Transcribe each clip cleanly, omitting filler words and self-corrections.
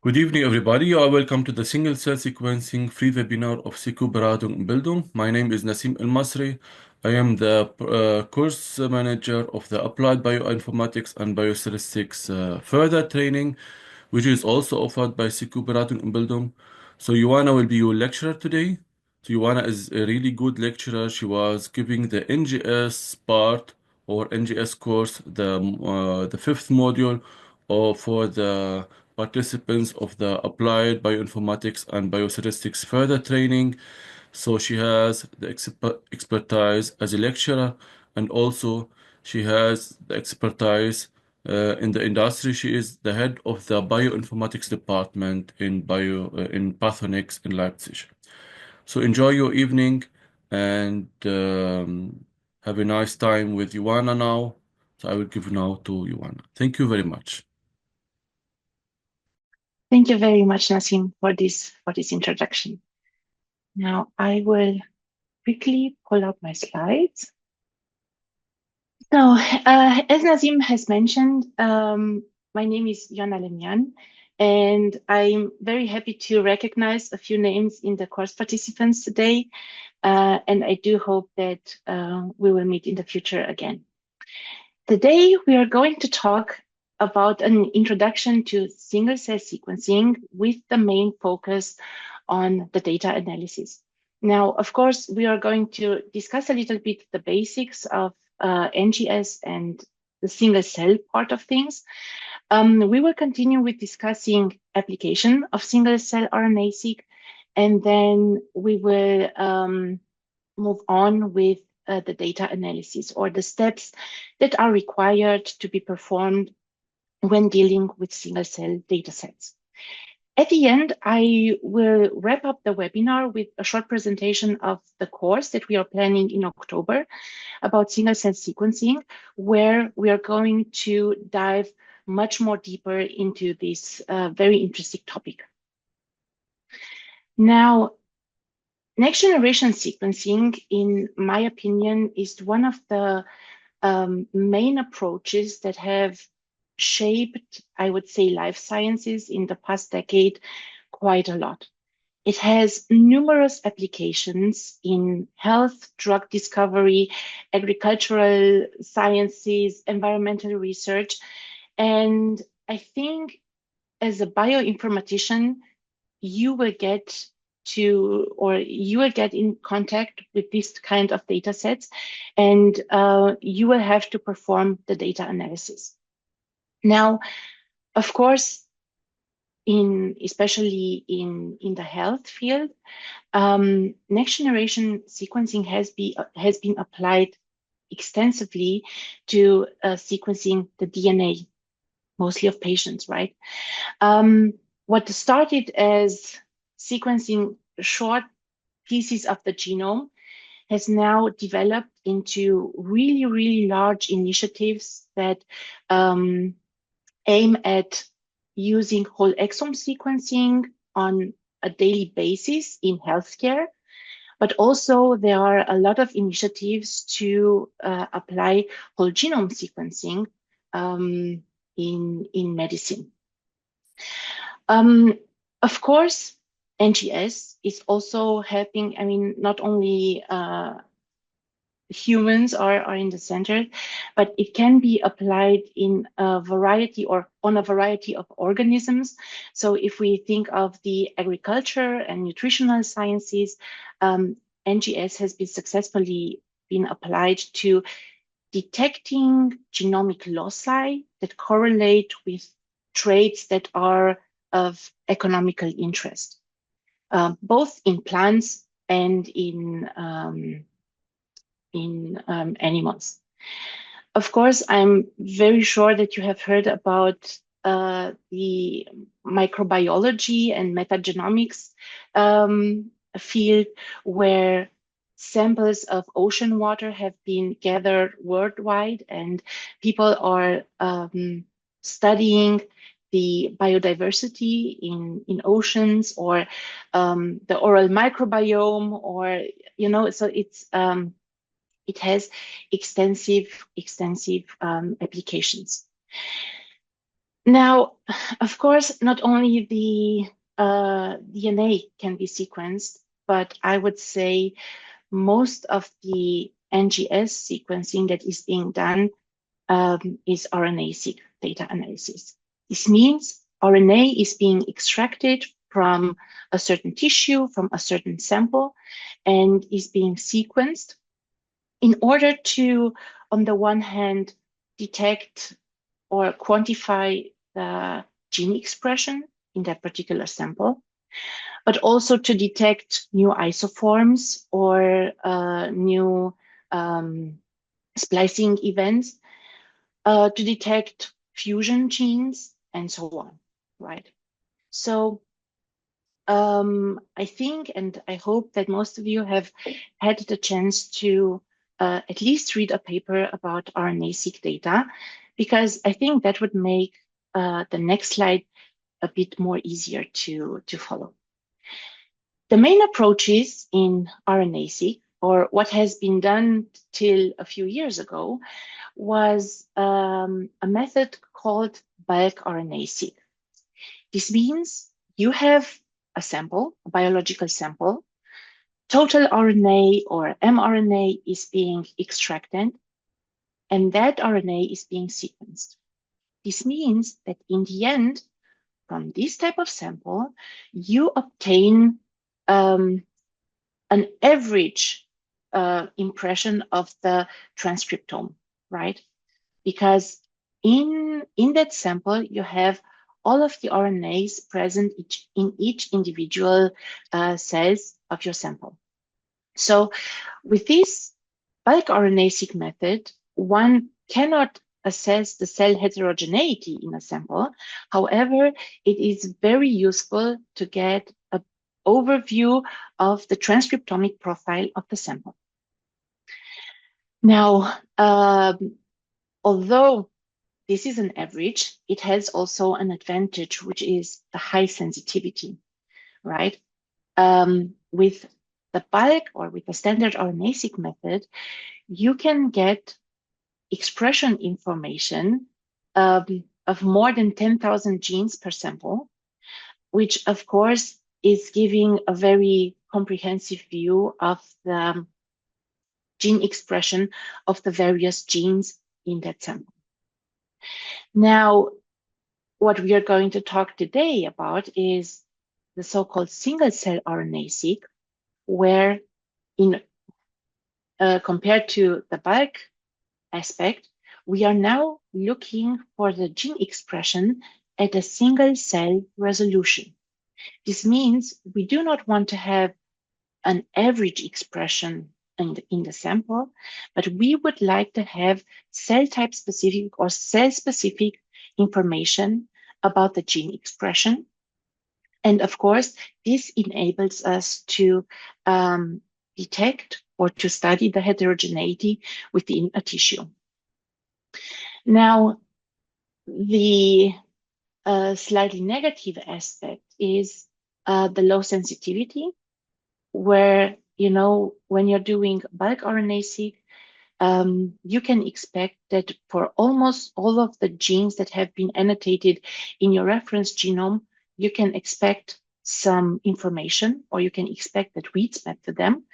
Good evening, everybody. You are welcome to the single-cell sequencing free webinar of Beratung+Bildung. My name is Nassim El-Masri. I am the course manager of the Applied Bioinformatics and Biostatistics further training, which is also offered by Beratung+Bildung. So Ioana will be your lecturer today. So Ioana is a really good lecturer. She was giving the NGS part or NGS course, the fifth module, or for the participants of the Applied Bioinformatics and Biostatistics further training. So she has the expertise as a lecturer, and also she has the expertise in the industry. She is the head of the bioinformatics department in Pathonics in Leipzig. So enjoy your evening and have a nice time with Ioana now. So I will give now to Ioana. Thank you very much. Thank you very much, Nassim, for this introduction. Now I will quickly pull up my slides. So, as Nassim has mentioned, my name is Ioana Lemian, and I'm very happy to recognize a few names in the course participants today, and I do hope that we will meet in the future again. Today, we are going to talk about an introduction to single-cell sequencing with the main focus on the data analysis. Now, of course, we are going to discuss a little bit the basics of NGS and the single-cell part of things. We will continue with discussing application of single-cell RNA-Seq, and then we will move on with the data analysis or the steps that are required to be performed when dealing with single-cell datasets. At the end, I will wrap up the webinar with a short presentation of the course that we are planning in October about single-cell sequencing, where we are going to dive much more deeper into this very interesting topic. Now, next generation sequencing, in my opinion, is one of the main approaches that have shaped, I would say, life sciences in the past decade quite a lot. It has numerous applications in health, drug discovery, agricultural sciences, environmental research. And I think as a bioinformatician, you will get in contact with this kind of data sets, and you will have to perform the data analysis. Now, of course, especially in the health field, next generation sequencing has been applied extensively to sequencing the DNA, mostly of patients, right? What started as sequencing short pieces of the genome has now developed into really, really large initiatives that aim at using whole exome sequencing on a daily basis in healthcare. But also there are a lot of initiatives to apply whole genome sequencing in medicine. Of course, NGS is also helping. I mean, not only humans are in the center, but it can be applied in a variety or on a variety of organisms. So if we think of the agriculture and nutritional sciences, NGS has been successfully applied to detecting genomic loci that correlate with traits that are of economical interest, both in plants and in animals. Of course, I'm very sure that you have heard about the microbiology and metagenomics field, where samples of ocean water have been gathered worldwide, and people are studying the biodiversity in oceans, or the oral microbiome, or so it's it has extensive applications. Now, of course, not only the DNA can be sequenced, but I would say most of the NGS sequencing that is being done is RNA-Seq data analysis. This means RNA is being extracted from a certain tissue, from a certain sample, and is being sequenced in order to, on the one hand, detect or quantify the gene expression in that particular sample, but also to detect new isoforms or new splicing events, to detect fusion genes, and so on, right? So I think, and I hope that most of you have had the chance to at least read a paper about RNA-seq data, because I think that would make the next slide a bit more easier to follow. The main approaches in RNA-seq, or what has been done till a few years ago, was a method called bulk RNA-seq. This means you have a sample, a biological sample, total RNA or mRNA is being extracted, and that RNA is being sequenced. This means that in the end, from this type of sample, you obtain an average impression of the transcriptome, right? Because in that sample, you have all of the RNAs present in each individual cells of your sample. So with this bulk RNA-seq method, one cannot assess the cell heterogeneity in a sample. However, it is very useful to get an overview of the transcriptomic profile of the sample. Now, although this is an average, it has also an advantage, which is the high sensitivity, right? With the bulk or with the standard RNA-seq method, you can get expression information of more than 10,000 genes per sample, which of course is giving a very comprehensive view of the gene expression of the various genes in that sample. Now, what we are going to talk today about is the so-called single-cell RNA-seq, where compared to the bulk aspect, we are now looking for the gene expression at a single-cell resolution. This means we do not want to have an average expression in the sample, but we would like to have cell type specific or cell specific information about the gene expression. And of course, this enables us to detect or to study the heterogeneity within a tissue. Now, the slightly negative aspect is the low sensitivity, where, you know, when you're doing bulk RNA-seq, you can expect that for almost all of the genes that have been annotated in your reference genome, you can expect some information, or you can expect that reads map to them.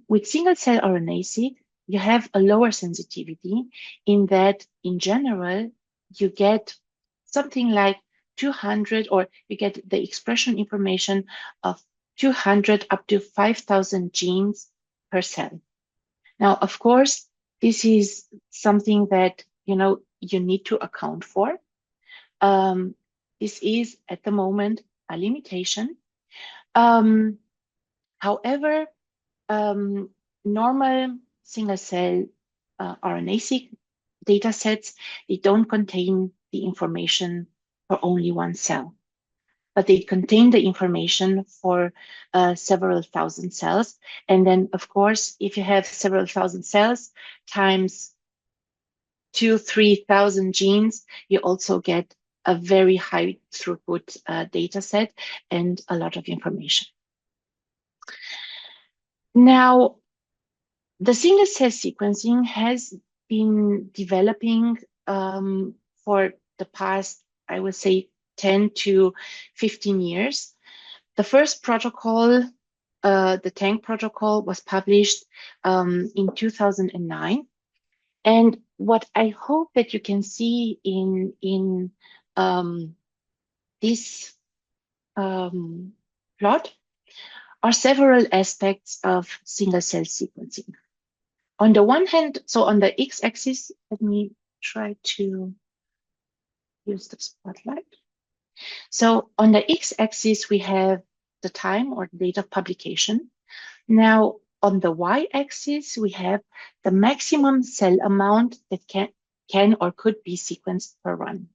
With single-cell RNA-seq, you have a lower sensitivity in that, in general, you get something like 200, or you get the expression information of 200 up to 5,000 genes per cell. Now, of course, this is something that, you know, you need to account for. This is at the moment a limitation. However, normal single-cell RNA-seq datasets, they don't contain the information for only one cell, but they contain the information for several thousand cells. And then, of course, if you have several thousand cells times 2,000-3,000 genes, you also get a very high throughput data set and a lot of information. Now, the single-cell sequencing has been developing for the past, I would say, 10 to 15 years. The first protocol, the TANG protocol, was published in 2009. And what I hope that you can see in this plot are several aspects of single-cell sequencing. On the one hand, so on the x-axis, let me try to use the spotlight. So on the x-axis, we have the time or date of publication. Now, on the y-axis, we have the maximum cell amount that can or could be sequenced per run.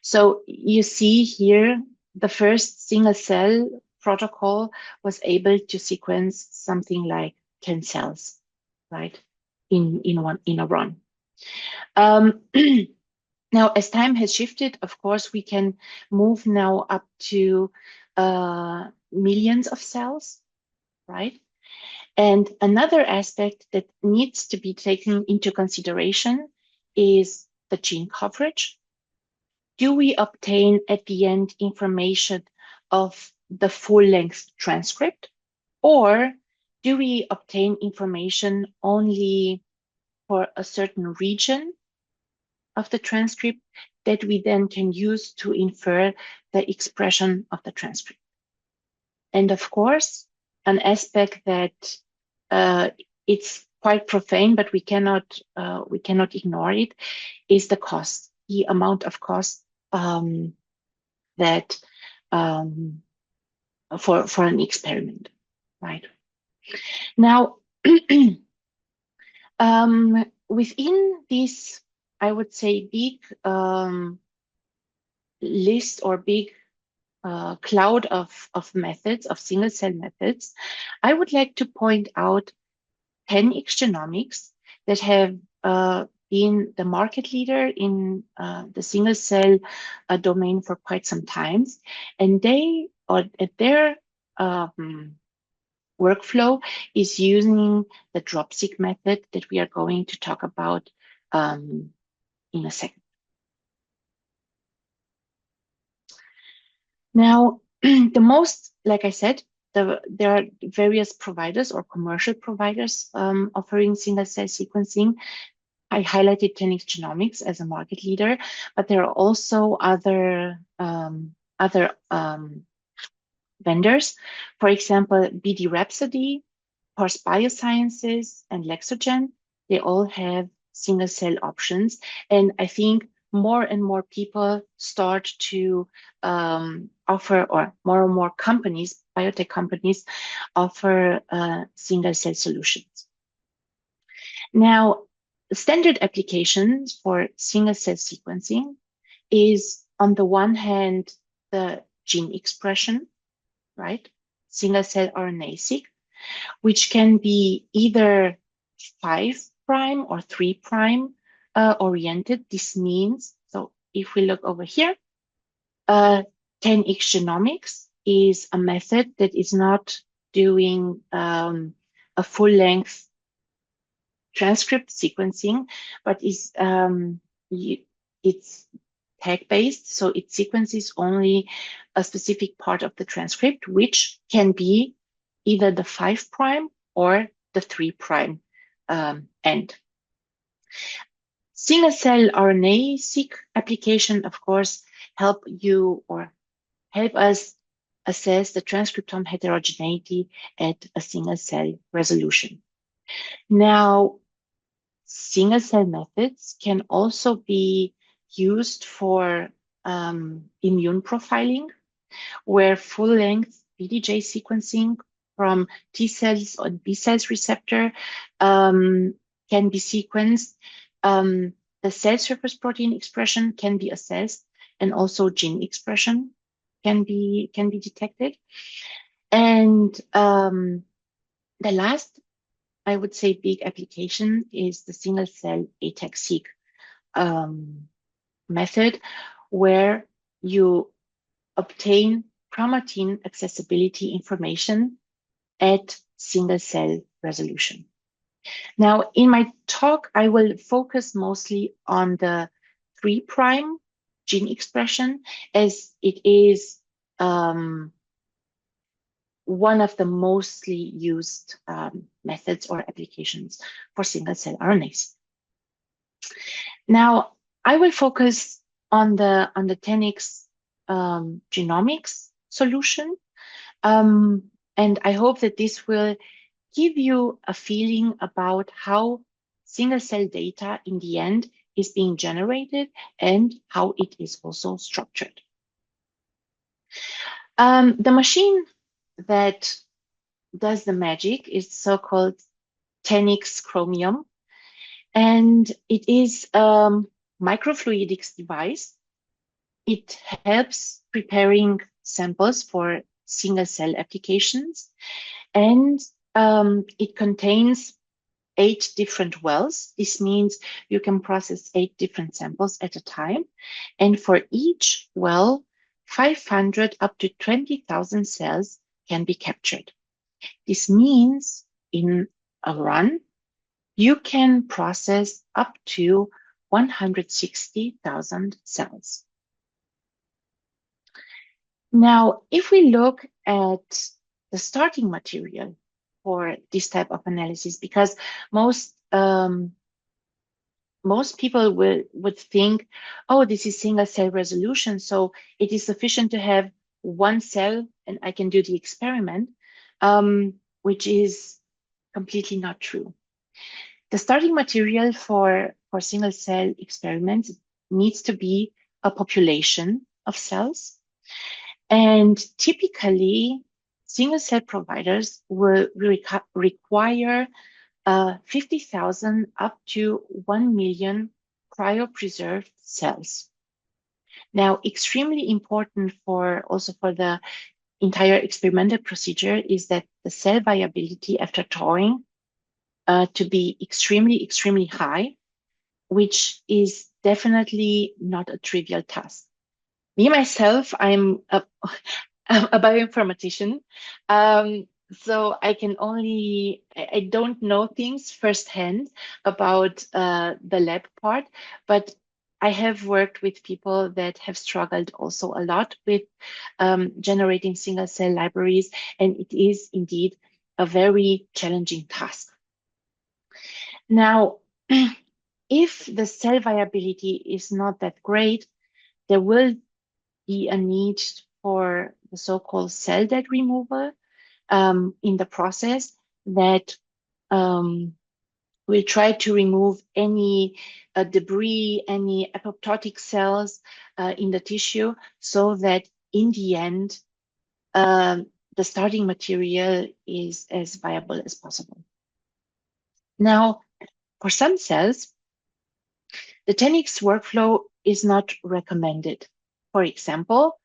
So you see here, the first single-cell protocol was able to sequence something like 10 cells, right, in a run. Now, as time has shifted, of course, we can move now up to millions of cells, right? And another aspect that needs to be taken into consideration is the gene coverage. Do we obtain at the end information of the full-length transcript, or do we obtain information only for a certain region of the transcript that we then can use to infer the expression of the transcript? And of course, an aspect that it's quite profane, but we cannot ignore it, is the cost, the amount of cost that for an experiment, right? Now, within this, I would say, big list or big cloud of methods, of single-cell methods, I would like to point out 10x Genomics that have been the market leader in the single-cell domain for quite some time. And they, or at their workflow, is using the Drop-Seq method that we are going to talk about in a second. Now, the most, like I said, there are various providers or commercial providers offering single-cell sequencing. I highlighted 10x Genomics as a market leader, but there are also other vendors. For example, BD Rhapsody, Parse Biosciences, and Lexogen. They all have single-cell options, and I think more and more people start to offer, or more and more companies, biotech companies, offer single-cell solutions. Now, standard applications for single-cell sequencing is, on the one hand, the gene expression, right? Single-cell RNA-Seq, which can be either 5' or 3' oriented. This means, so if we look over here, 10x Genomics is a method that is not doing a full-length transcript sequencing, but is it's tag-based, so it sequences only a specific part of the transcript, which can be either the 5' or the 3' end. Single-cell RNA-Seq application, of course, help us assess the transcriptome heterogeneity at a single-cell resolution. Now, single-cell methods can also be used for immune profiling, where full-length VDJ sequencing from T cells or B cells receptor can be sequenced. The cell surface protein expression can be assessed, and also gene expression can be detected. And the last, I would say, big application is the single-cell ATAC-seq method, where you obtain chromatin accessibility information at single-cell resolution. Now, in my talk, I will focus mostly on the 3' gene expression, as it is one of the mostly used methods or applications for single-cell RNAs. Now, I will focus on the 10x genomics solution, and I hope that this will give you a feeling about how single-cell data in the end is being generated and how it is also structured. The machine that does the magic is so-called 10x Chromium, and it is a microfluidics device. It helps preparing samples for single-cell applications, and it contains 8 different wells. This means you can process 8 different samples at a time, and for each well, 500 up to 20,000 cells can be captured. This means in a run, you can process up to 160,000 cells. Now, if we look at the starting material for this type of analysis, because most people would think, oh, this is single cell resolution, so it is sufficient to have one cell and I can do the experiment, which is completely not true. The starting material for single cell experiments needs to be a population of cells. And typically, single cell providers will require 50,000 up to 1 million cryopreserved cells. Now, extremely important also for the entire experimental procedure is that the cell viability after thawing to be extremely, extremely high, which is definitely not a trivial task. Me, myself, I'm a bioinformatician, so I don't know things firsthand about the lab part, but I have worked with people that have struggled also a lot with generating single cell libraries, and it is indeed a very challenging task. Now, if the cell viability is not that great, there will be a need for the so-called cell dead removal in the process that will try to remove any debris, any apoptotic cells in the tissue, so that in the end, the starting material is as viable as possible. Now, for some cells, the 10x workflow is not recommended. For example,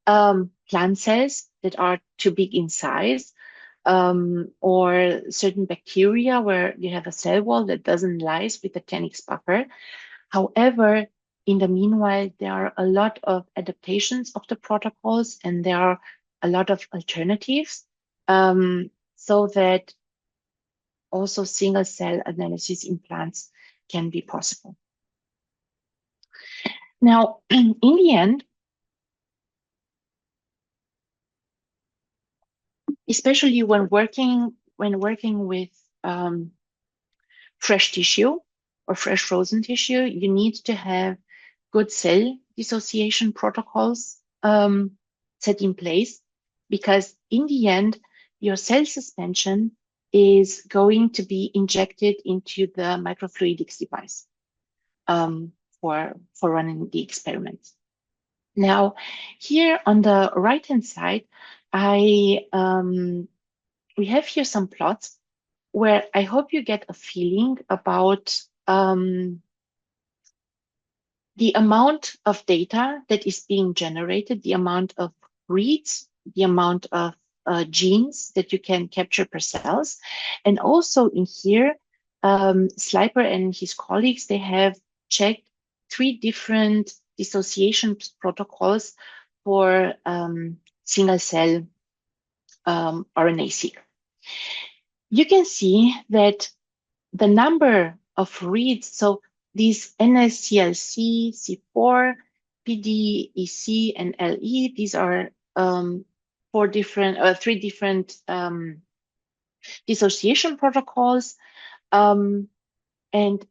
plant cells that are too big in size, or certain bacteria where you have a cell wall that doesn't lies with the 10x buffer. However, in the meanwhile, there are a lot of adaptations of the protocols, and there are a lot of alternatives, so that also single cell analysis in plants can be possible. Now, in the end, especially when working with fresh tissue or fresh frozen tissue, you need to have good cell dissociation protocols set in place, because in the end, your cell suspension is going to be injected into the microfluidics device for running the experiments. Now, here on the right-hand side, we have here some plots where I hope you get a feeling about the amount of data that is being generated, the amount of reads, the amount of genes that you can capture per cells. And also in here, Sliper and his colleagues, they have checked 3 different dissociation protocols for single cell RNA-Seq. You can see that the number of reads, so these NSCLC, C4, PD, EC, and LE. These are three different dissociation protocols. And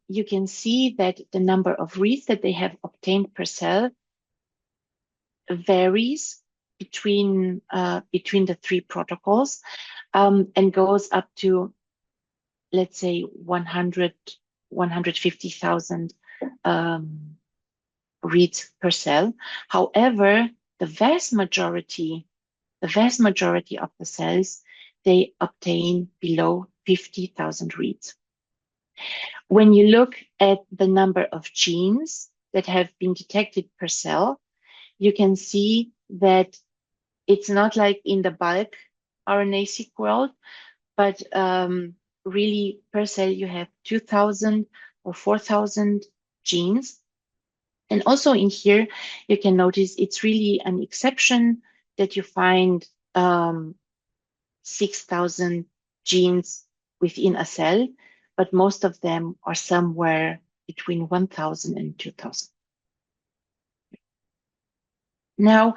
you can see that the number of reads that they have obtained per cell varies between the three protocols, and goes up to, let's say, 150,000 reads per cell. However, the vast majority of the cells, they obtain below 50,000 reads. When you look at the number of genes that have been detected per cell, you can see that it's not like in the bulk RNA-Seq world, but really per cell you have 2,000 or 4,000 genes. And also in here, you can notice it's really an exception that you find 6,000 genes within a cell, but most of them are somewhere between 1,000 and 2,000. Now,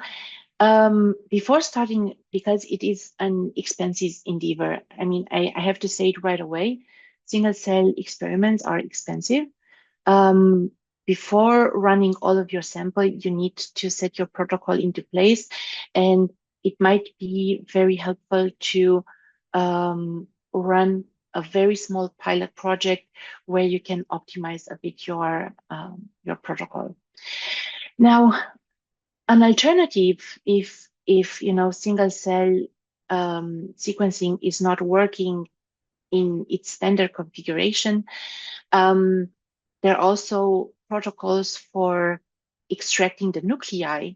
before starting, because it is an expensive endeavor, I mean, I have to say it right away, single cell experiments are expensive. Before running all of your sample, you need to set your protocol into place, and it might be very helpful to run a very small pilot project where you can optimize a bit your protocol. Now, an alternative, if single cell sequencing is not working in its standard configuration, there are also protocols for extracting the nuclei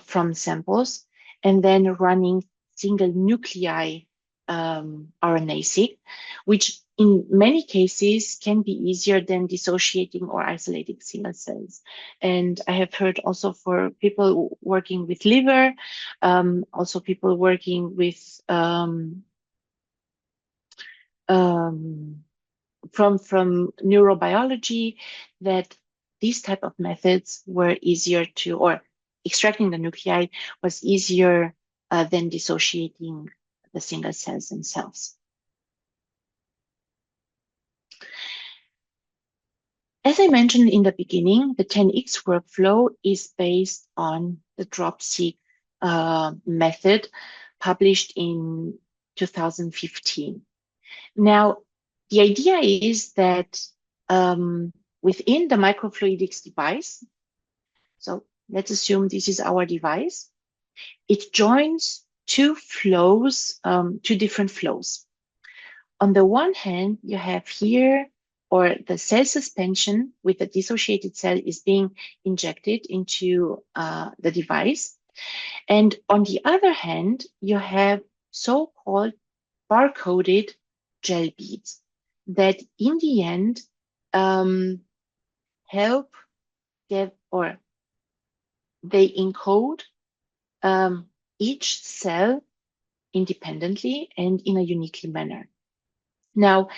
from samples and then running single nuclei RNA-Seq, which in many cases can be easier than dissociating or isolating single cells. And I have heard also for people working with liver, also people working with from neurobiology, that these type of methods were easier to, or extracting the nuclei was easier than dissociating the single cells themselves. As I mentioned in the beginning, the 10x workflow is based on the Drop-Seq method published in 2015. Now, the idea is that within the microfluidics device, so let's assume this is our device, it joins two flows, two different flows. On the one hand, you have here, or the cell suspension with the dissociated cell is being injected into the device. And on the other hand, you have so-called barcoded gel beads that in the end help get, or they encode each cell independently and in a unique manner. Now,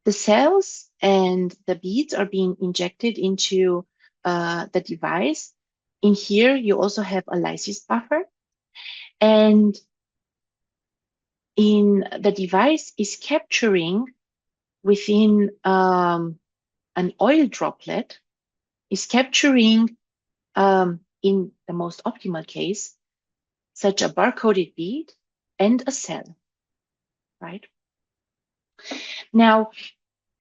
the cells and the beads are being injected into the device. In here, you also have a lysis buffer. And in the device is capturing within an oil droplet, is capturing in the most optimal case, such a barcoded bead and a cell, right? Now,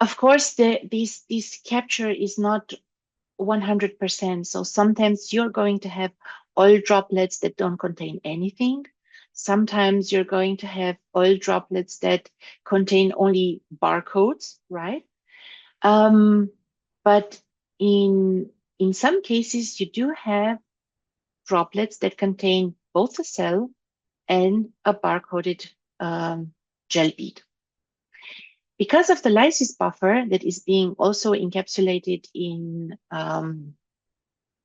of course, this capture is not 100%. So sometimes you're going to have oil droplets that don't contain anything. Sometimes you're going to have oil droplets that contain only barcodes, right? But in some cases, you do have droplets that contain both a cell and a barcoded gel bead. Because of the lysis buffer that is being also encapsulated in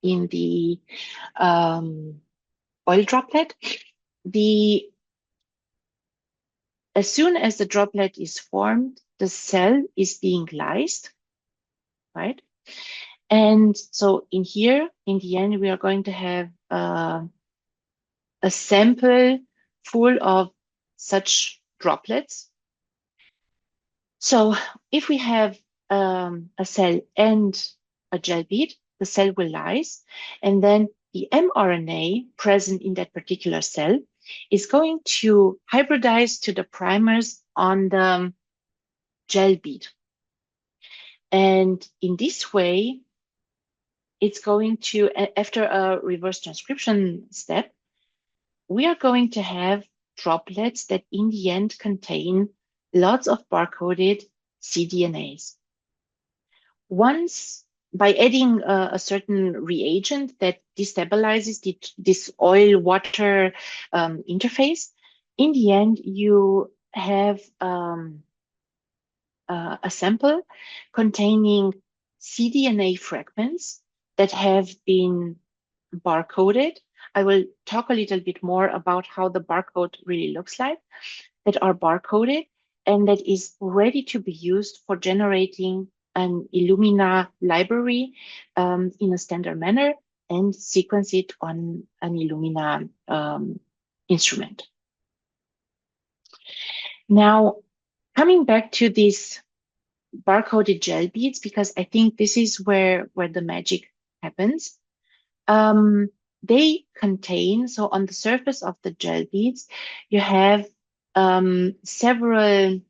the oil droplet, as soon as the droplet is formed, the cell is being lysed, right? And so in here, in the end, we are going to have a sample full of such droplets. So if we have a cell and a gel bead, the cell will lyse, and then the mRNA present in that particular cell is going to hybridize to the primers on the gel bead. And in this way, it's going to, after a reverse transcription step, we are going to have droplets that in the end contain lots of barcoded cDNAs. Once, by adding a certain reagent that destabilizes this oil-water interface, in the end, you have a sample containing cDNA fragments that have been barcoded. I will talk a little bit more about how the barcode really looks like, that are barcoded and that is ready to be used for generating an Illumina library in a standard manner and sequence it on an Illumina instrument. Now, coming back to these barcoded gel beads, because I think this is where the magic happens. They contain, so on the surface of the gel beads, you have several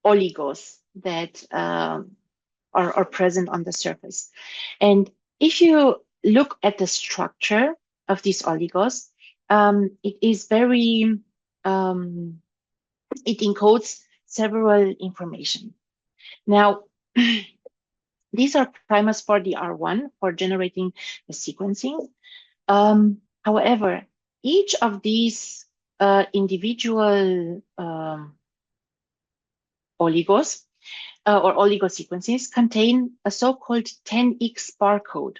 oligos that are present on the surface. And if you look at the structure of these oligos, it is very, it encodes several information. Now, these are primers for the R1 for generating the sequencing. However, each of these individual oligos or oligosequences contain a so-called 10x barcode.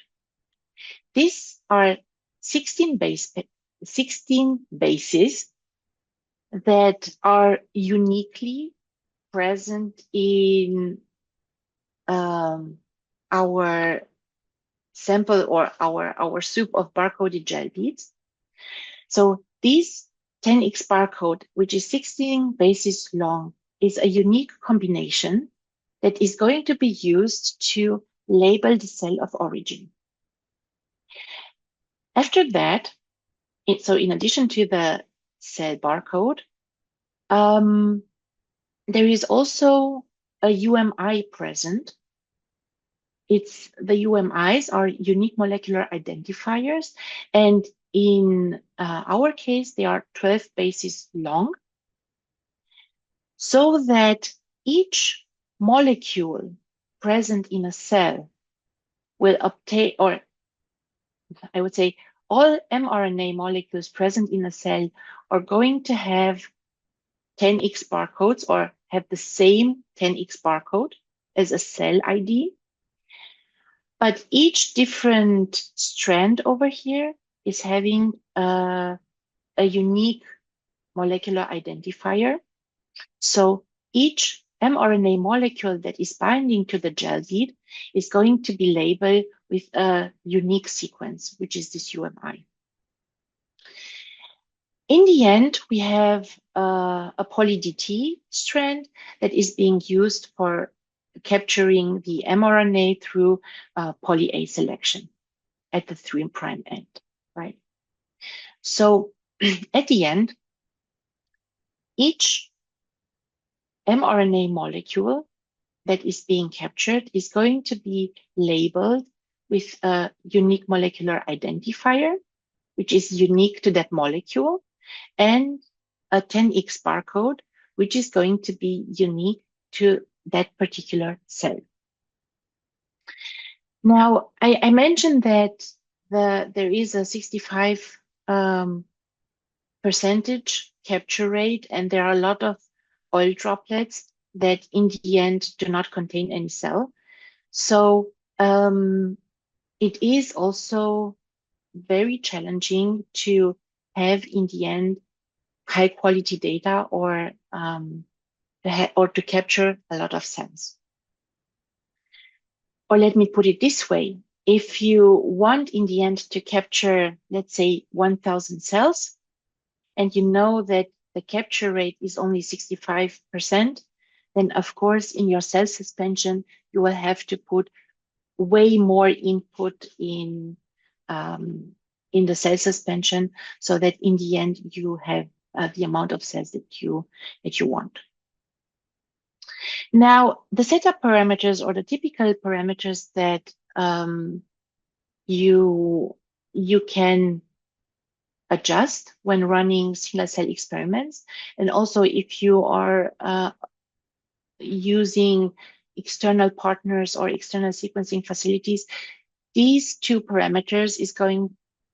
These are 16 bases that are uniquely present in our sample or our soup of barcoded gel beads. So this 10x barcode, which is 16 bases long, is a unique combination that is going to be used to label the cell of origin. After that, so in addition to the cell barcode, there is also a UMI present. The UMIs are unique molecular identifiers, and in our case, they are 12 bases long, so that each molecule present in a cell will obtain, or I would say all mRNA molecules present in a cell are going to have 10x barcodes or have the same 10x barcode as a cell ID. But each different strand over here is having a unique molecular identifier. So each mRNA molecule that is binding to the gel bead is going to be labeled with a unique sequence, which is this UMI. In the end, we have a poly-DT strand that is being used for capturing the mRNA through poly-A selection at the 3' end, right? So at the end, each mRNA molecule that is being captured is going to be labeled with a unique molecular identifier, which is unique to that molecule, and a 10x barcode, which is going to be unique to that particular cell. Now, I mentioned that there is a 65 percentage capture rate, and there are a lot of oil droplets that in the end do not contain any cell. So it is also very challenging to have in the end high quality data or to capture a lot of cells. Or let me put it this way. If you want in the end to capture, let's say 1,000 cells, and you know that the capture rate is only 65%, then of course in your cell suspension, you will have to put way more input in the cell suspension so that in the end you have the amount of cells that you want. Now, the setup parameters or the typical parameters that you can adjust when running single cell experiments, and also if you are using external partners or external sequencing facilities, these two parameters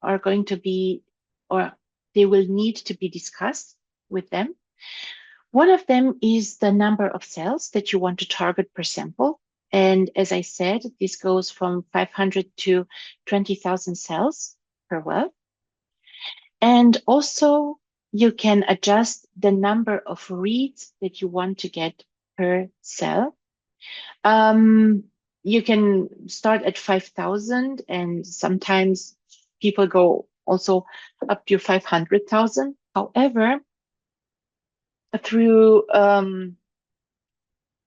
are going to be, or they will need to be discussed with them. One of them is the number of cells that you want to target per sample. And as I said, this goes from 500 to 20,000 cells per well. And also you can adjust the number of reads that you want to get per cell. You can start at 5,000 and sometimes people go also up to 500,000. However, through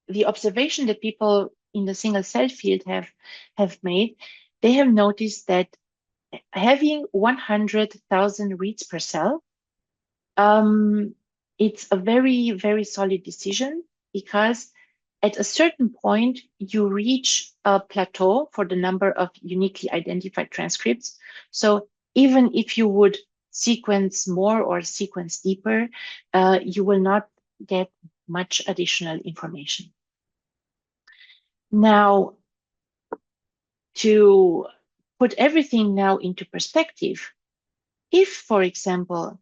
the observation that people in the single cell field have made, they have noticed that having 100,000 reads per cell, it's a very, very solid decision, because at a certain point, you reach a plateau for the number of uniquely identified transcripts. So even if you would sequence more or sequence deeper, you will not get much additional information. Now, to put everything now into perspective, if, for example,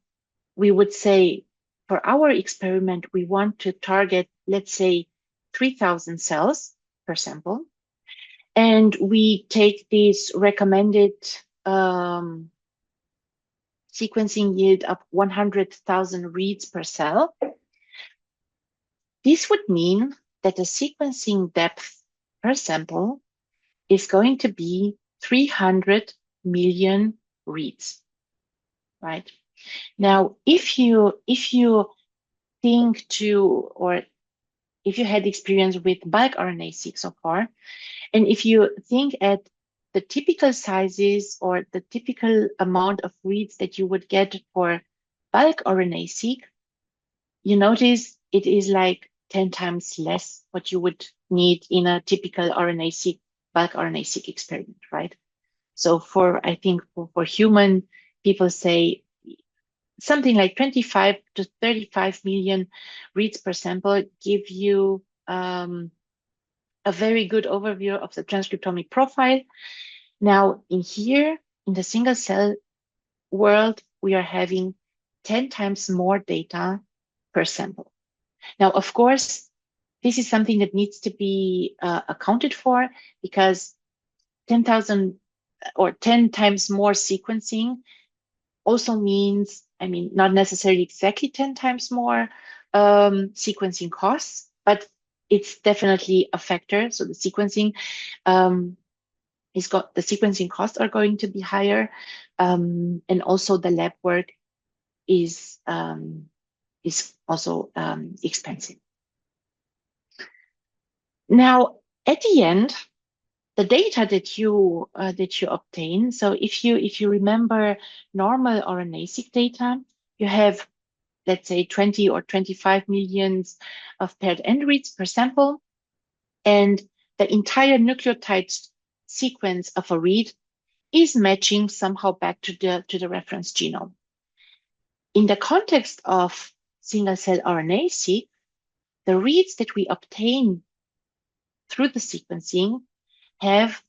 we would say for our experiment, we want to target, let's say, 3,000 cells per sample, and we take this recommended sequencing yield of 100,000 reads per cell, this would mean that the sequencing depth per sample is going to be 300 million reads, right? Now, if you think to, or if you had experience with bulk RNA-Seq so far, and if you think at the typical sizes or the typical amount of reads that you would get for bulk RNA-Seq, you notice it is like 10 times less what you would need in a typical RNA-Seq, bulk RNA-Seq experiment, right? So I think for human, people say something like 25 to 35 million reads per sample give you a very good overview of the transcriptomic profile. Now, in the single cell world, we are having 10 times more data per sample. Now, of course, this is something that needs to be accounted for, because 10,000 or 10 times more sequencing also means, I mean, not necessarily exactly 10 times more sequencing costs, but it's definitely a factor. So the sequencing the sequencing costs are going to be higher, and also the lab work is also expensive. Now, at the end, the data that you obtain. So if you remember normal RNA-Seq data, you have, let's say, 20 or 25 millions of paired end reads per sample, and the entire nucleotide sequence of a read is matching somehow back to the reference genome. In the context of single-cell RNA-Seq, the reads that we obtain through the sequencing have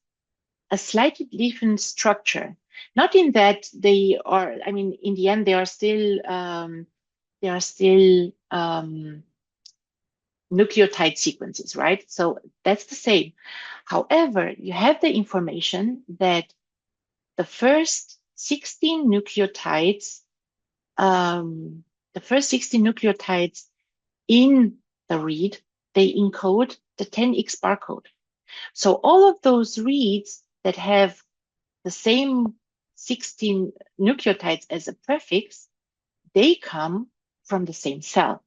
a slightly different structure. Not in that they are, I mean, in the end, they are still nucleotide sequences, right? So that's the same. However, you have the information that the first 16 nucleotides, in the read, they encode the 10x barcode. So all of those reads that have the same 16 nucleotides as a prefix, they come from the same cell,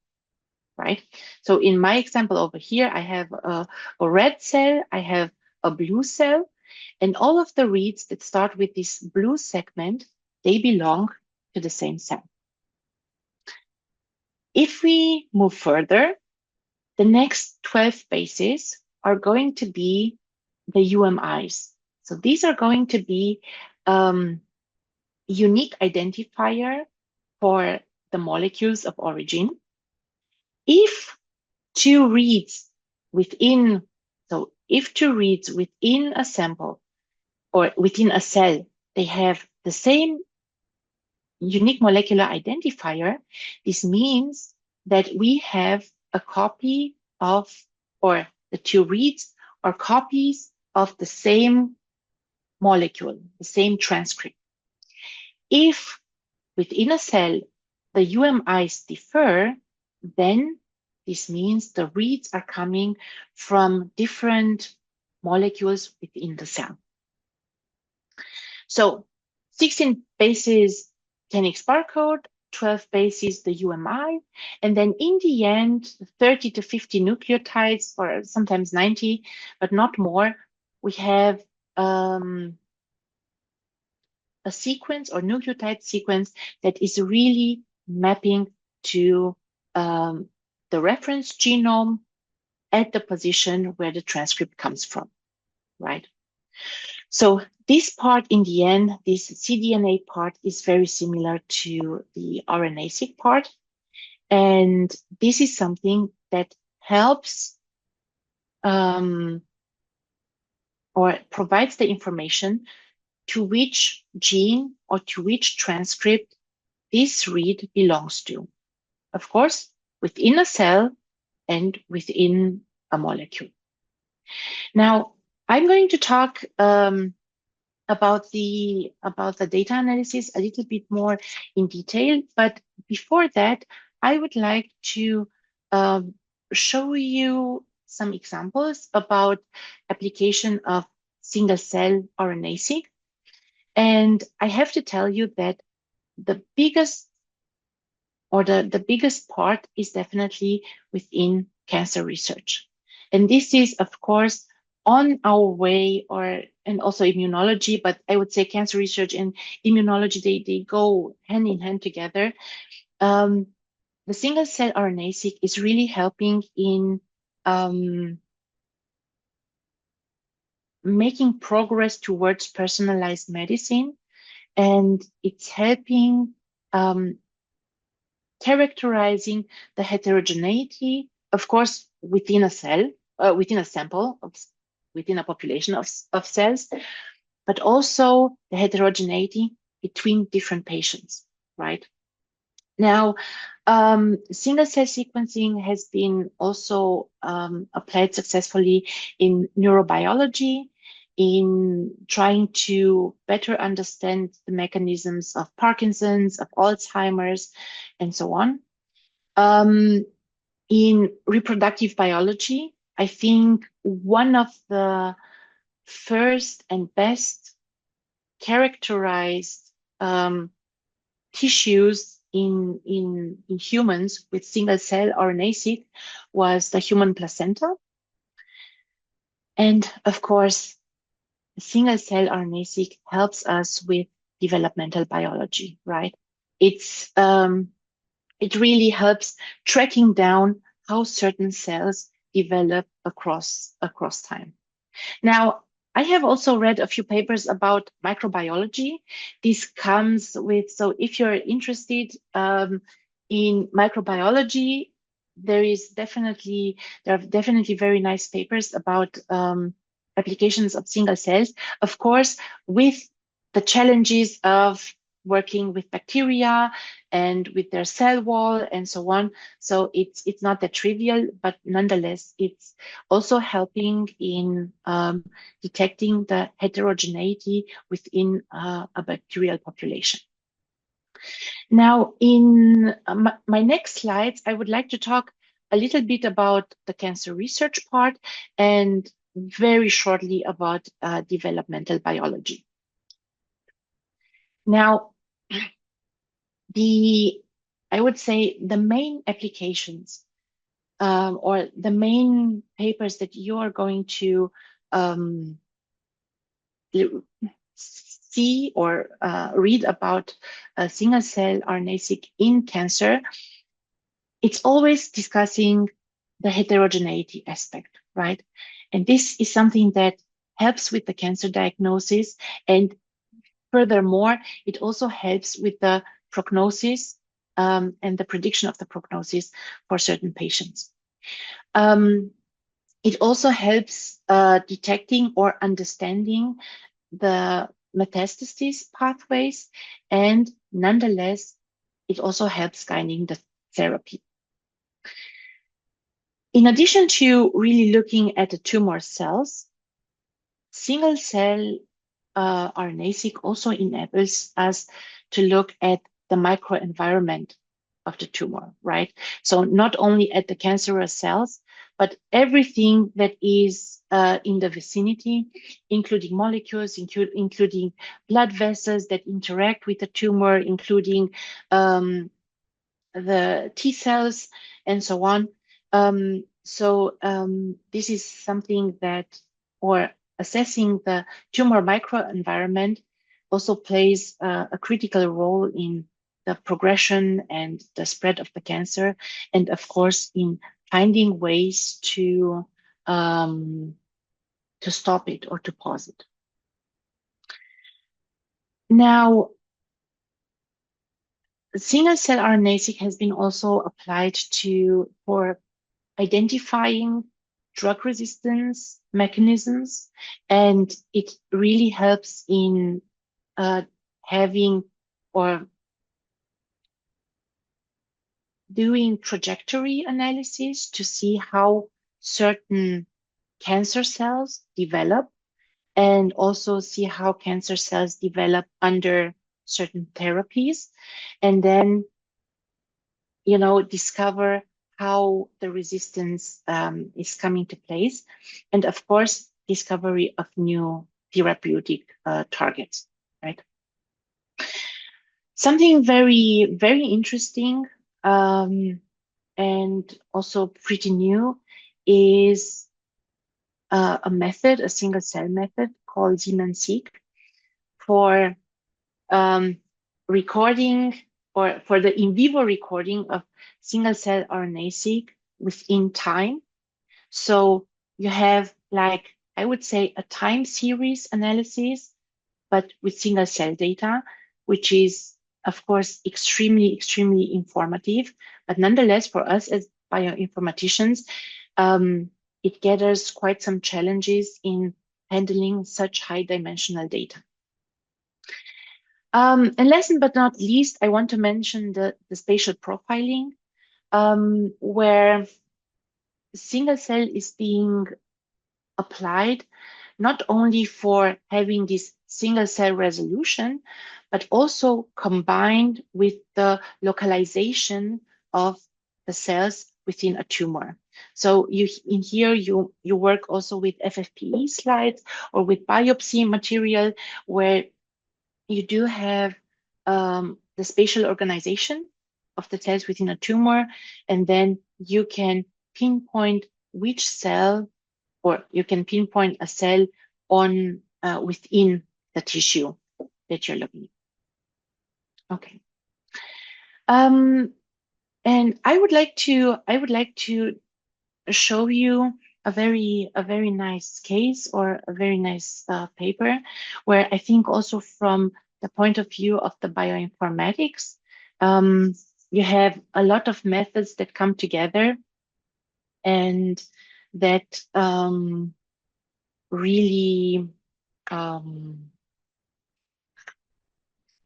right? So in my example over here, I have a red cell, I have a blue cell, and all of the reads that start with this blue segment, they belong to the same cell. If we move further, the next 12 bases are going to be the UMIs. So these are going to be unique identifier for the molecules of origin. If two reads within a sample or within a cell, they have the same unique molecular identifier, this means that we have a copy of, or the two reads are copies of the same molecule, the same transcript. If within a cell the UMIs differ, then this means the reads are coming from different molecules within the cell. So 16 bases 10x barcode, 12 bases the UMI, and then in the end, 30 to 50 nucleotides, or sometimes 90, but not more, we have a sequence or nucleotide sequence that is really mapping to the reference genome at the position where the transcript comes from, right? So this part in the end, this cDNA part is very similar to the RNA-Seq part. And this is something that helps or provides the information to which gene or to which transcript this read belongs to. Of course, within a cell and within a molecule. Now, I'm going to talk about the data analysis a little bit more in detail, but before that, I would like to show you some examples about application of single-cell RNA-Seq. And I have to tell you that the biggest part is definitely within cancer research. And this is, of course, on our way, and also immunology, but I would say cancer research and immunology, they go hand in hand together. The single-cell RNA-Seq is really helping in making progress towards personalized medicine, and it's helping characterizing the heterogeneity, of course, within a cell, within a sample, within a population of cells, but also the heterogeneity between different patients, right? Now, single-cell sequencing has been also applied successfully in neurobiology, in trying to better understand the mechanisms of Parkinson's, of Alzheimer's, and so on. In reproductive biology, I think one of the first and best characterized tissues in humans with single-cell RNA-Seq was the human placenta. And of course, single-cell RNA-Seq helps us with developmental biology, right? It really helps tracking down how certain cells develop across time. Now, I have also read a few papers about microbiology. This comes with, so if you're interested in microbiology, there are definitely very nice papers about applications of single cells. Of course, with the challenges of working with bacteria and with their cell wall and so on. So it's not that trivial, but nonetheless, it's also helping in detecting the heterogeneity within a bacterial population. Now, in my next slides, I would like to talk a little bit about the cancer research part and very shortly about developmental biology. Now, I would say the main applications or the main papers that you are going to see or read about single-cell RNA-Seq in cancer, it's always discussing the heterogeneity aspect, right? And this is something that helps with the cancer diagnosis. And furthermore, it also helps with the prognosis and the prediction of the prognosis for certain patients. It also helps detecting or understanding the metastasis pathways, and nonetheless, it also helps guiding the therapy. In addition to really looking at the tumor cells, single-cell RNA-Seq also enables us to look at the microenvironment of the tumor, right? So not only at the cancerous cells, but everything that is in the vicinity, including molecules, including blood vessels that interact with the tumor, including the T cells, and so on. This is something that, or assessing the tumor microenvironment, also plays a critical role in the progression and the spread of the cancer, and of course in finding ways to stop it or to pause it. Now, single-cell RNA-Seq has been also applied for identifying drug resistance mechanisms, and it really helps in having or doing trajectory analysis to see how certain cancer cells develop, and also see how cancer cells develop under certain therapies, and then, discover how the resistance is coming to place, and of course, discovery of new therapeutic targets, right? Something very, very interesting and also pretty new is a method, a single-cell method called Siemens-Seq for recording, or for the in vivo recording of single-cell RNA-Seq within time. So you have, like, I would say, a time series analysis, but with single-cell data, which is, of course, extremely, extremely informative. But nonetheless, for us as bioinformaticians, it gathers quite some challenges in handling such high-dimensional data. And last but not least, I want to mention the spatial profiling, where single cell is being applied not only for having this single cell resolution, but also combined with the localization of the cells within a tumor. So in here you work also with FFPE slides or with biopsy material, where you do have the spatial organization of the cells within a tumor, and then you can pinpoint which cell, or you can pinpoint a cell on within the tissue that you're looking at. Okay. And I would like to show you a very nice case, or a very nice paper, where I think also from the point of view of the bioinformatics, you have a lot of methods that come together and that really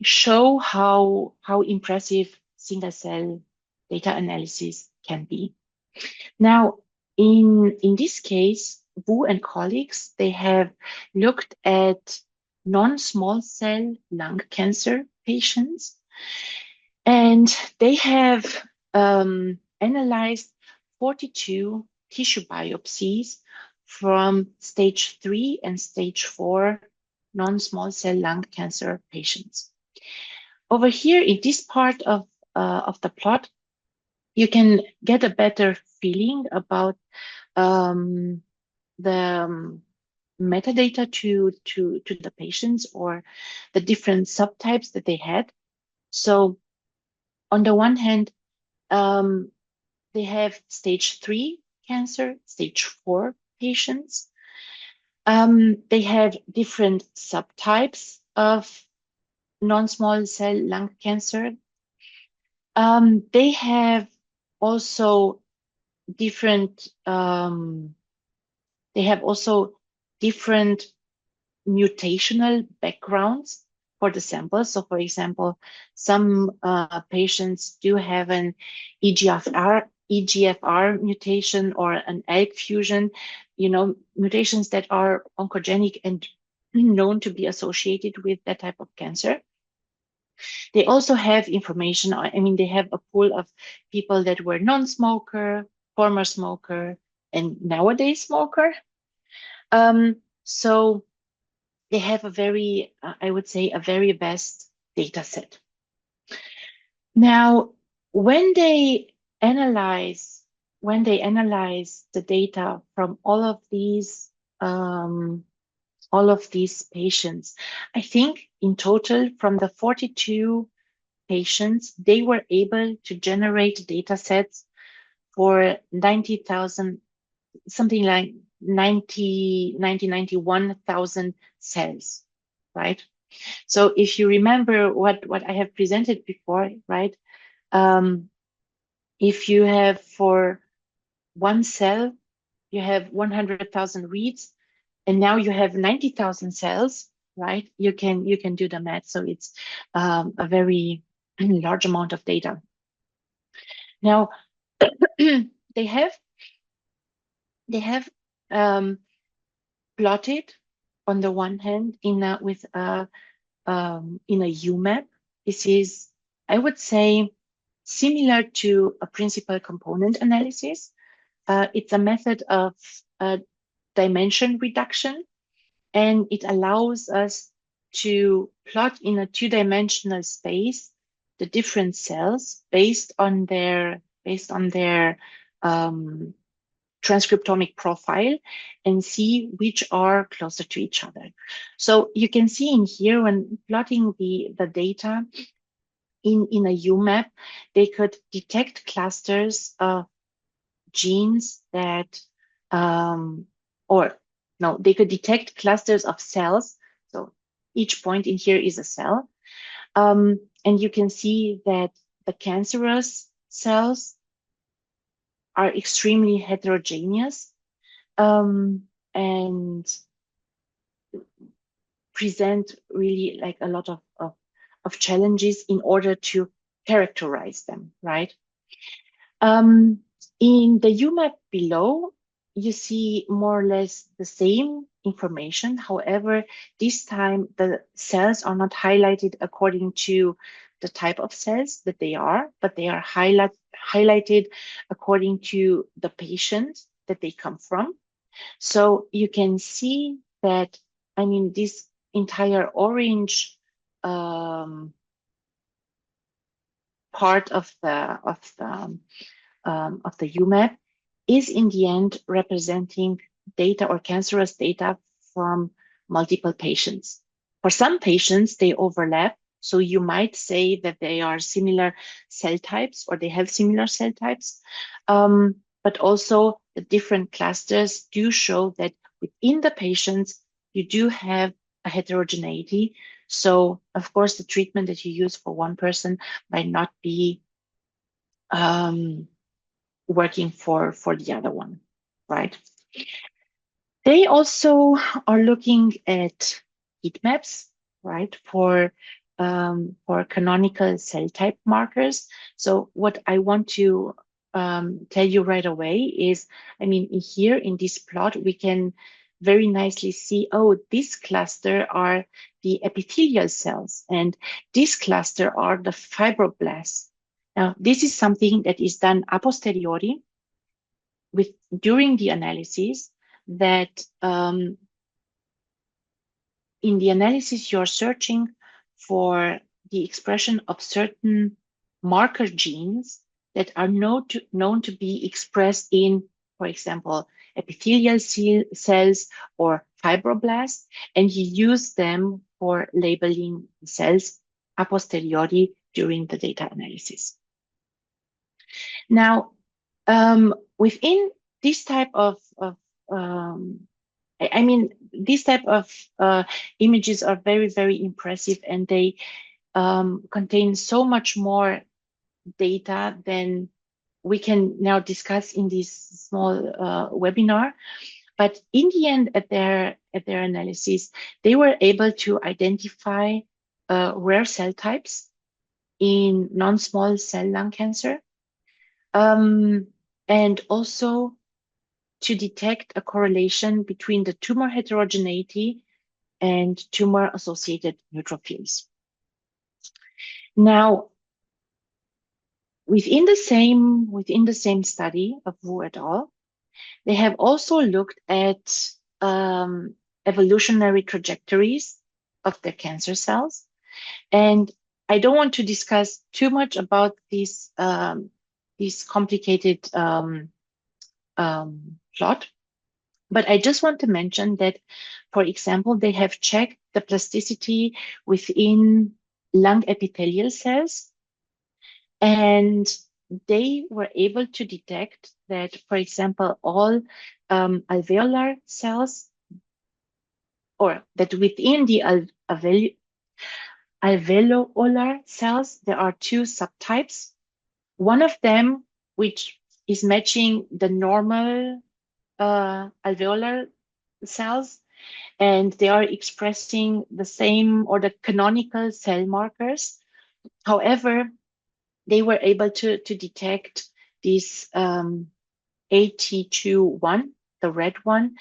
show how impressive single cell data analysis can be. Now, in this case, Wu and colleagues, they have looked at non-small cell lung cancer patients, and they have analyzed 42 tissue biopsies from stage 3 and stage 4 non-small cell lung cancer patients. Over here in this part of the plot, you can get a better feeling about the metadata to the patients or the different subtypes that they had. So on the one hand, they have stage 3 cancer, stage 4 patients. They have different subtypes of non-small cell lung cancer. They have also different mutational backgrounds for the samples. So, for example, some patients do have an EGFR mutation or an ALK fusion, mutations that are oncogenic and known to be associated with that type of cancer. They also have information, they have a pool of people that were non-smoker, former smoker, and nowadays smoker. So they have a very, I would say, a very vast data set. Now, when they analyze the data from all of these patients, I think in total from the 42 patients, they were able to generate data sets for 90,000, something like 91,000 cells, right? So if you remember what I have presented before, right? If you have for one cell, you have 100,000 reads, and now you have 90,000 cells, right? You can do the math. So it's a very large amount of data. Now they have plotted on the one hand in a UMAP. This is, I would say, similar to a principal component analysis. It's a method of dimension reduction, and it allows us to plot in a two-dimensional space the different cells based on their transcriptomic profile and see which are closer to each other. So you can see in here when plotting the data in a UMAP, they could detect clusters of genes that, they could detect clusters of cells. So each point in here is a cell. And you can see that the cancerous cells are extremely heterogeneous and present really like a lot of challenges in order to characterize them, right? In the UMAP below, you see more or less the same information. However, this time the cells are not highlighted according to the type of cells that they are, but they are highlighted according to the patient that they come from. So you can see that, this entire orange part of the UMAP is in the end representing data or cancerous data from multiple patients. For some patients, they overlap. So you might say that they are similar cell types or they have similar cell types. But also the different clusters do show that within the patients, you do have a heterogeneity. So of course, the treatment that you use for one person might not be working for the other one, right? They also are looking at heat maps, right, for canonical cell type markers. So what I want to tell you right away is, here in this plot, we can very nicely see, this cluster are the epithelial cells, and this cluster are the fibroblasts. Now, this is something that is done a posteriori during the analysis, that in the analysis, you're searching for the expression of certain marker genes that are known to be expressed in, for example, epithelial cells or fibroblasts, and you use them for labeling cells a posteriori during the data analysis. Now, within this type of I mean, these type of images are very, very impressive, and they contain so much more data than we can now discuss in this small webinar. But in the end, at their analysis, they were able to identify rare cell types in non-small cell lung cancer, and also to detect a correlation between the tumor heterogeneity and tumor-associated neutrophils. Now, within the same study of Wu et al., they have also looked at evolutionary trajectories of the cancer cells. And I don't want to discuss too much about this complicated plot, but I just want to mention that, for example, they have checked the plasticity within lung epithelial cells, and they were able to detect that, for example, all alveolar cells, or that within the alveolar cells, there are two subtypes. One of them, which is matching the normal alveolar cells, and they are expressing the same or the canonical cell markers. However, they were able to detect this AT21, the red one,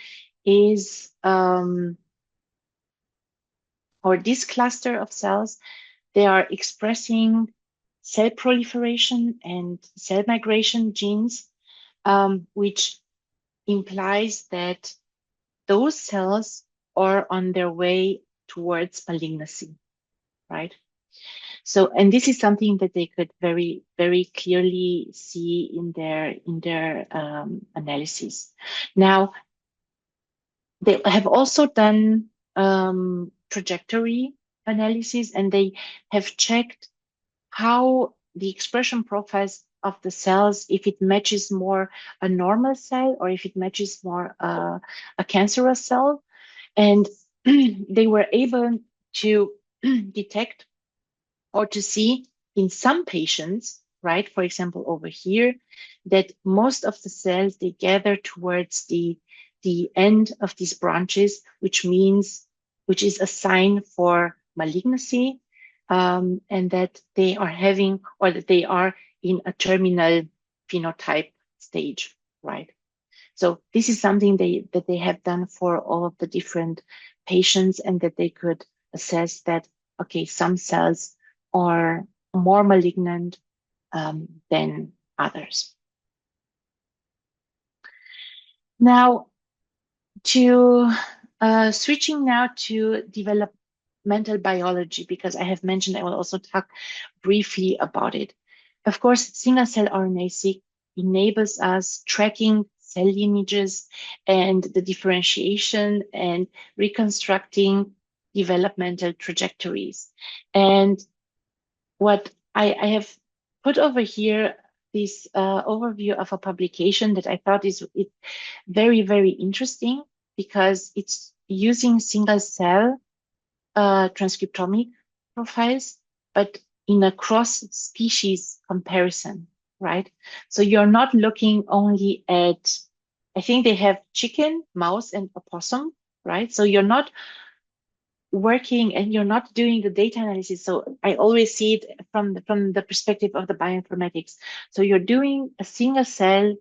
is or this cluster of cells, they are expressing cell proliferation and cell migration genes, which implies that those cells are on their way towards malignancy, right? So, and this is something that they could very, very clearly see in their analysis. Now, they have also done trajectory analysis, and they have checked how the expression profiles of the cells, if it matches more a normal cell or if it matches more a cancerous cell. And they were able to detect or to see in some patients, right, for example, over here, that most of the cells, they gather towards the end of these branches, which is a sign for malignancy, and that they are having, or that they are in a terminal phenotype stage, right? So this is something that they have done for all of the different patients, and that they could assess that, okay, some cells are more malignant than others. Now, switching now to developmental biology, because I have mentioned I will also talk briefly about it. Of course, single-cell RNA-Seq enables us tracking cell lineages and the differentiation and reconstructing developmental trajectories. And what I have put over here, this overview of a publication that I thought is very, very interesting, because it's using single-cell transcriptomic profiles, but in a cross-species comparison, right? So you're not looking only at, I think they have chicken, mouse, and opossum, right? So you're not working and you're not doing the data analysis. So I always see it from the perspective of the bioinformatics. So you're doing a single cell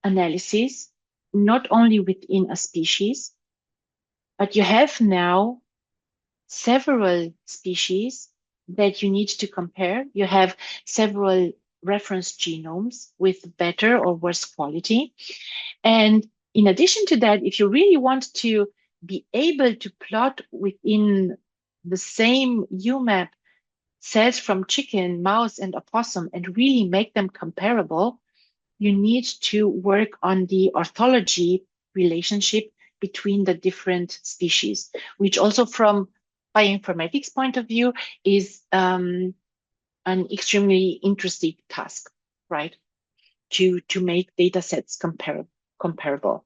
analysis, not only within a species, but you have now several species that you need to compare. You have several reference genomes with better or worse quality. And in addition to that, if you really want to be able to plot within the same UMAP cells from chicken, mouse, and opossum and really make them comparable, you need to work on the orthology relationship between the different species, which also from bioinformatics point of view is an extremely interesting task, right? To make data sets comparable.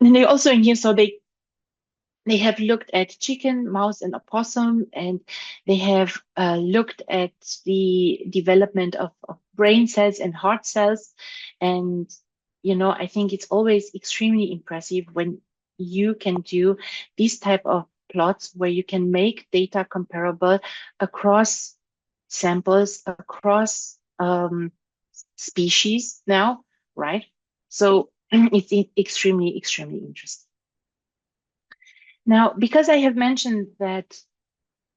And they also in here, so they have looked at chicken, mouse, and opossum, and they have looked at the development of brain cells and heart cells. And, I think it's always extremely impressive when you can do this type of plots where you can make data comparable across samples, across species now, right? So it's extremely, extremely interesting. Now, because I have mentioned that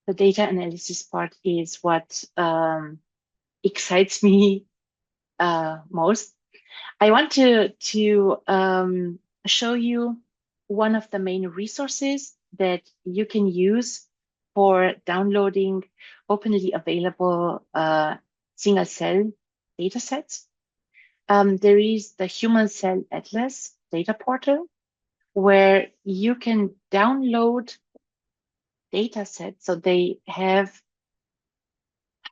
the data analysis part is what excites me most, I want to show you one of the main resources that you can use for downloading openly available single cell datasets. There is the Human Cell Atlas data portal, where you can download data sets. So they have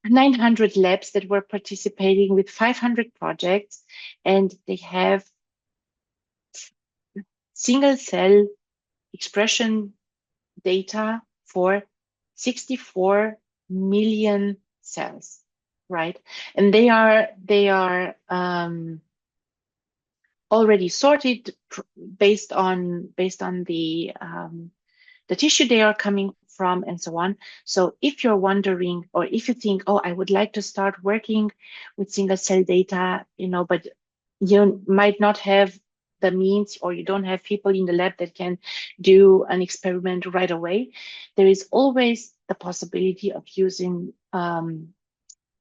900 labs that were participating with 500 projects, and they have single cell expression data for 64 million cells, right? And they are already sorted based on the tissue they are coming from and so on. So if you're wondering, or if you think, oh, I would like to start working with single cell data, but you might not have the means, or you don't have people in the lab that can do an experiment right away, there is always the possibility of using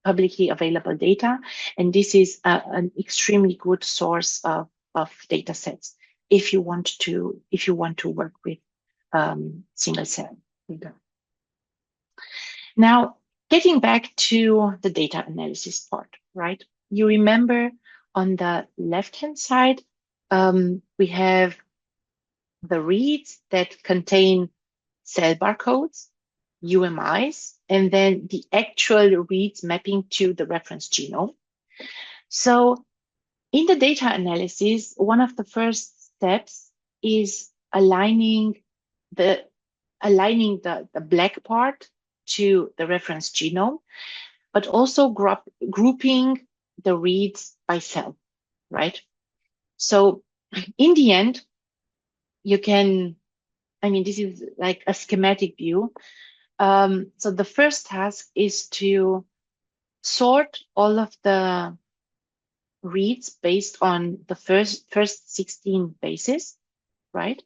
publicly available data. And this is an extremely good source of data sets if you want to work with single cell data. Now, getting back to the data analysis part, right? You remember on the left-hand side, we have the reads that contain cell barcodes, UMIs, and then the actual reads mapping to the reference genome. So in the data analysis, one of the first steps is aligning the black part to the reference genome, but also grouping the reads by cell, right? So in the end, you can, this is like a schematic view. So the first task is to sort all of the reads based on the first 16 bases, right?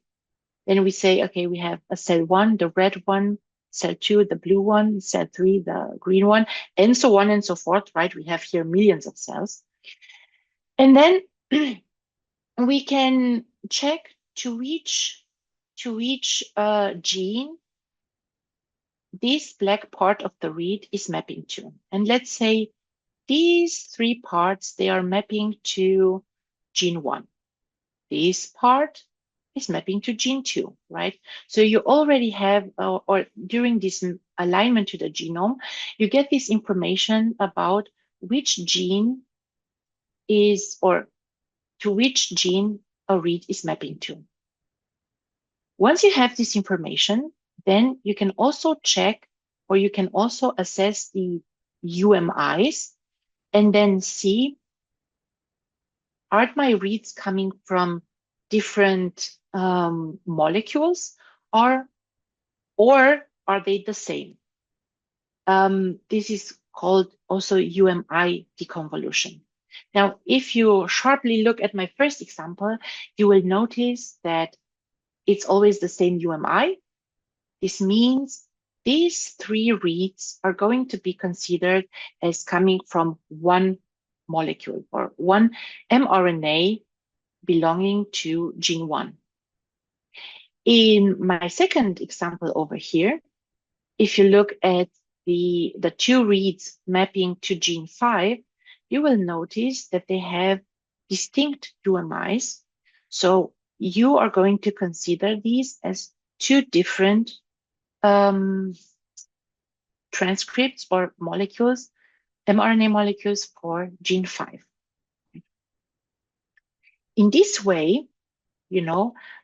Then we say, okay, we have a cell 1, the red one, cell 2, the blue one, cell 3, the green one, and so on and so forth, right? We have here millions of cells. And then we can check to which gene this black part of the read is mapping to. And let's say these 3 parts, they are mapping to gene 1. This part is mapping to gene 2, right? So you already have, or during this alignment to the genome, you get this information about which gene is, or to which gene a read is mapping to. Once you have this information, then you can also check, or you can also assess the UMIs and then see, are my reads coming from different molecules, or are they the same? This is called also UMI deconvolution. Now, if you sharply look at my first example, you will notice that it's always the same UMI. This means these 3 reads are going to be considered as coming from one molecule or one mRNA belonging to gene 1. In my second example over here, if you look at the two reads mapping to gene 5, you will notice that they have distinct UMIs. So you are going to consider these as two different transcripts or molecules, mRNA molecules for gene 5. In this way,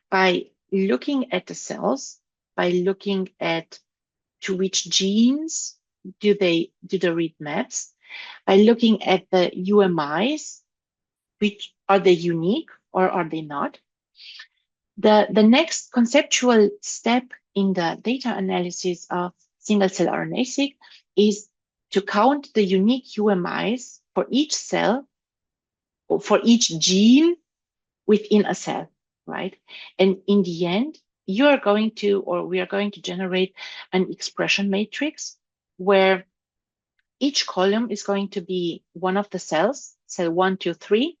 by looking at the cells, by looking at to which genes do the read maps, by looking at the UMIs, which are they unique or are they not? The next conceptual step in the data analysis of single-cell RNA-Seq is to count the unique UMIs for each cell or for each gene within a cell, right? And in the end, we are going to generate an expression matrix where each column is going to be one of the cells, cell 1, 2, 3,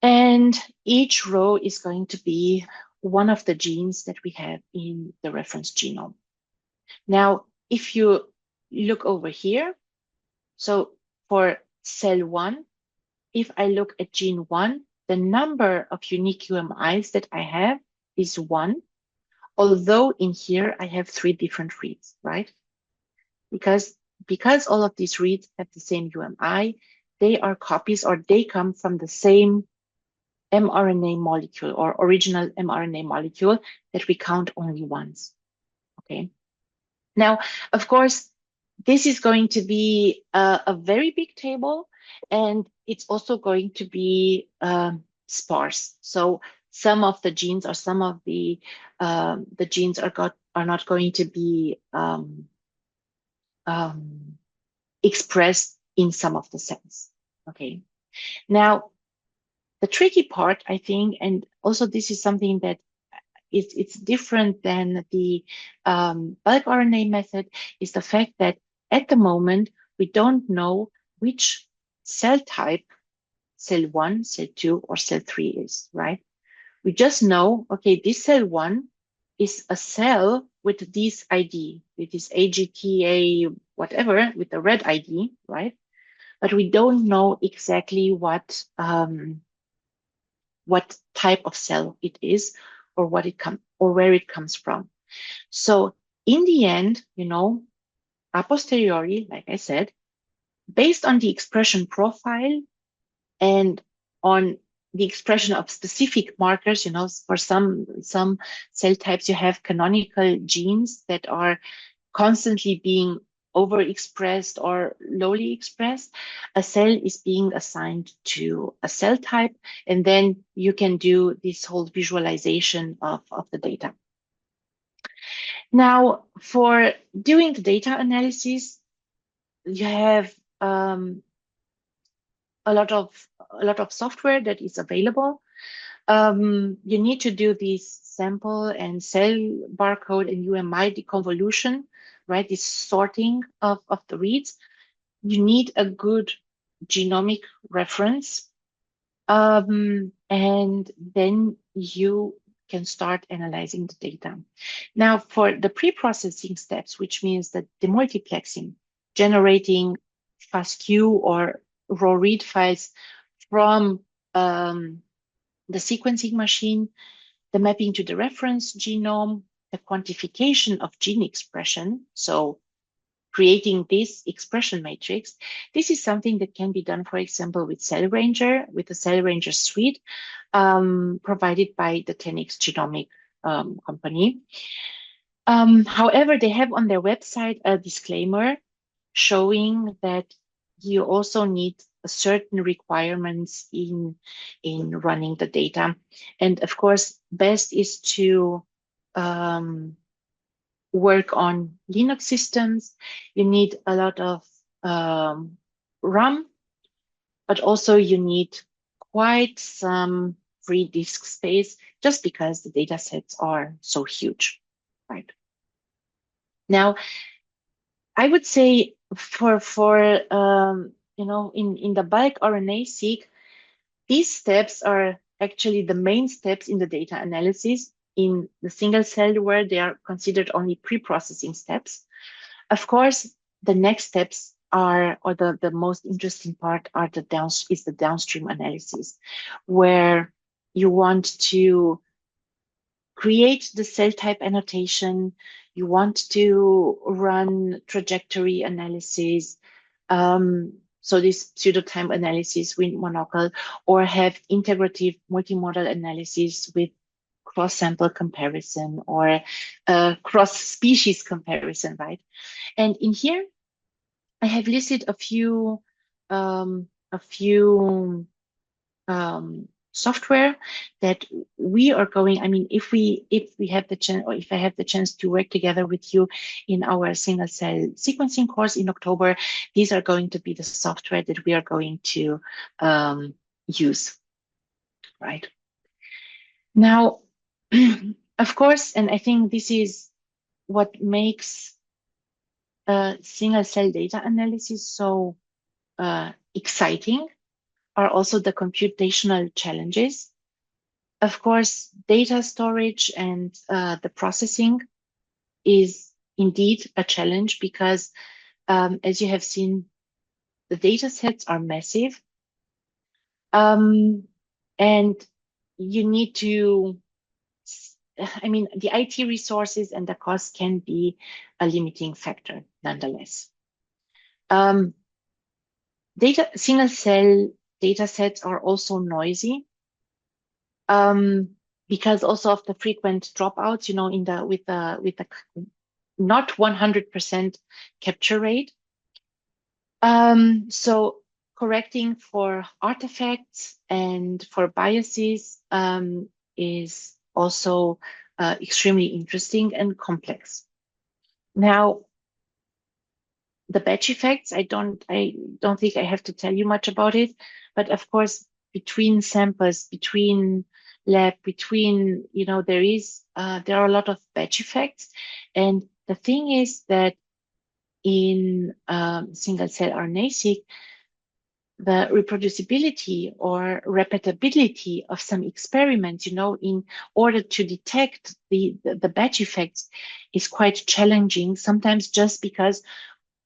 and each row is going to be one of the genes that we have in the reference genome. Now, if you look over here, so for cell 1, if I look at gene 1, the number of unique UMIs that I have is 1, although in here I have 3 different reads, right? Because all of these reads have the same UMI, they are copies or they come from the same mRNA molecule or original mRNA molecule that we count only once, okay? Now, of course, this is going to be a very big table, and it's also going to be sparse. So some of the genes or some of the genes are not going to be expressed in some of the cells. Okay. Now, the tricky part, I think, and also this is something that it's different than the bulk RNA method, is the fact that at the moment, we don't know which cell type cell 1, cell 2, or cell 3 is, right? We just know, okay, this cell 1 is a cell with this ID, with this AGTA, whatever, with the red ID, right? But we don't know exactly what type of cell it is or where it comes from. So in the end, a posteriori, like I said, based on the expression profile and on the expression of specific markers, for some cell types, you have canonical genes that are constantly being overexpressed or lowly expressed. A cell is being assigned to a cell type, and then you can do this whole visualization of the data. Now, for doing the data analysis, you have a lot of software that is available. You need to do this sample and cell barcode and UMI deconvolution, right? This sorting of the reads. You need a good genomic reference, and then you can start analyzing the data. Now, for the pre-processing steps, which means the demultiplexing, generating FASTQ or raw read files from the sequencing machine, the mapping to the reference genome, the quantification of gene expression, so creating this expression matrix. This is something that can be done, for example, with Cell Ranger, with the Cell Ranger suite provided by the 10x Genomic company. However, they have on their website a disclaimer showing that you also need certain requirements in running the data. And of course, best is to work on Linux systems. You need a lot of RAM, but also you need quite some free disk space just because the data sets are so huge, right? Now, I would say for in the bulk RNA-Seq, these steps are actually the main steps in the data analysis. In the single cell world, they are considered only pre-processing steps. Of course, the next steps are, or the most interesting part are the downstream analysis, where you want to create the cell type annotation, you want to run trajectory analysis, so this pseudo-time analysis with Monocle, or have integrative multimodal analysis with cross-sample comparison or cross-species comparison, right? And in here, I have listed a few software that we are going. I mean, if we have the chance, or if I have the chance to work together with you in our single cell sequencing course in October, these are going to be the software that we are going to use, right? Now, of course, and I think this is what makes single cell data analysis so exciting, are also the computational challenges. Of course, data storage and the processing is indeed a challenge because, as you have seen, the data sets are massive. And you need to, I mean, the IT resources and the cost can be a limiting factor nonetheless. Single cell data sets are also noisy because also of the frequent dropouts, you know, with the not 100% capture rate. So correcting for artifacts and for biases is also extremely interesting and complex. Now, the batch effects, I don't think I have to tell you much about it, but of course, between samples, between lab, between, you know, there are a lot of batch effects. And the thing is that in single cell RNA-Seq, the reproducibility or repeatability of some experiments, you know, in order to detect the batch effects is quite challenging, sometimes just because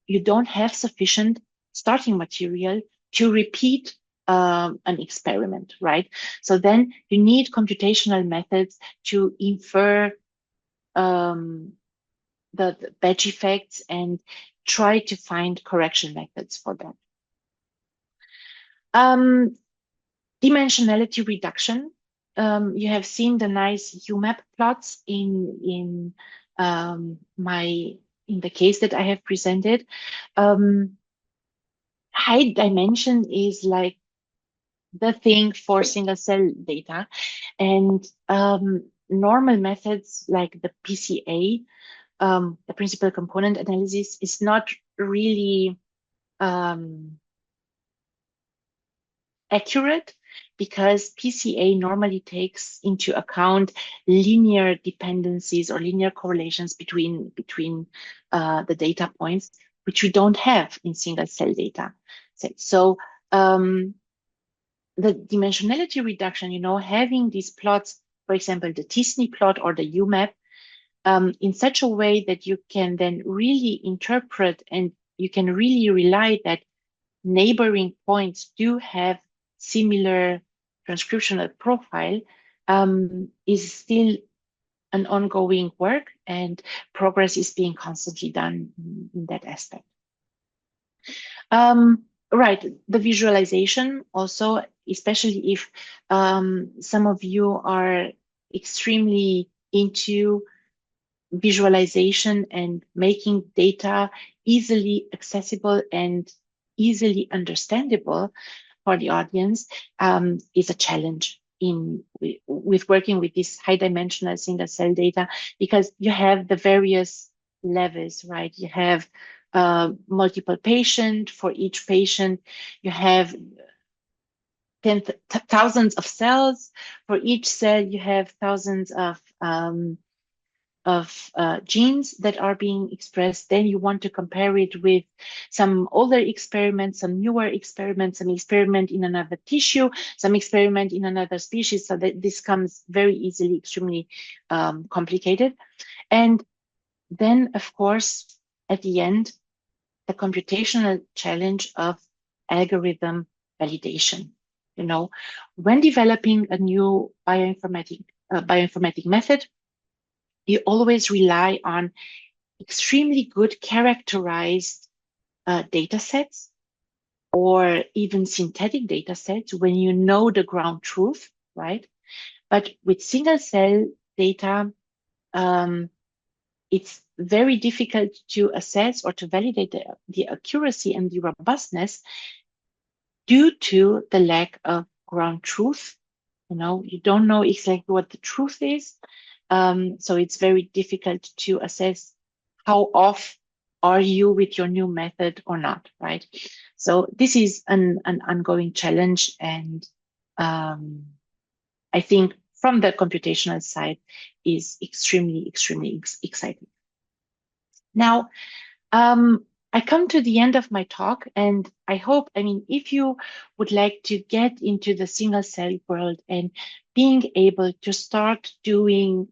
you don't have sufficient starting material to repeat an experiment, right? So then you need computational methods to infer the batch effects and try to find correction methods for that. Dimensionality reduction. You have seen the nice UMAP plots in the case that I have presented. High dimension is like the thing for single cell data, and normal methods like the PCA, the principal component analysis, is not really accurate because PCA normally takes into account linear dependencies or linear correlations between the data points, which we don't have in single cell data. So the dimensionality reduction, you know, having these plots, for example, the t-SNE plot or the UMAP, in such a way that you can then really interpret and you can really rely that neighboring points do have similar transcriptional profile, is still an ongoing work, and progress is being constantly done in that aspect. Right, the visualization also, especially if some of you are extremely into visualization and making data easily accessible and easily understandable for the audience, is a challenge with working with this high dimensional single cell data, because you have the various levels, right? You have multiple patients. For each patient, you have thousands of cells. For each cell, you have thousands of of genes that are being expressed. Then you want to compare it with some older experiments, some newer experiments, some experiment in another tissue, some experiment in another species, so that this comes very easily extremely complicated. And then, of course, at the end, the computational challenge of algorithm validation. You know, when developing a new bioinformatic method, you always rely on extremely good characterized data sets or even synthetic data sets when you know the ground truth, right? But with single cell data, it's very difficult to assess or to validate the accuracy and the robustness due to the lack of ground truth. You know, you don't know exactly what the truth is. So it's very difficult to assess how off are you with your new method or not, right? So this is an ongoing challenge. And I think from the computational side is extremely exciting. Now, I come to the end of my talk, and I hope, if you would like to get into the single cell world and being able to start doing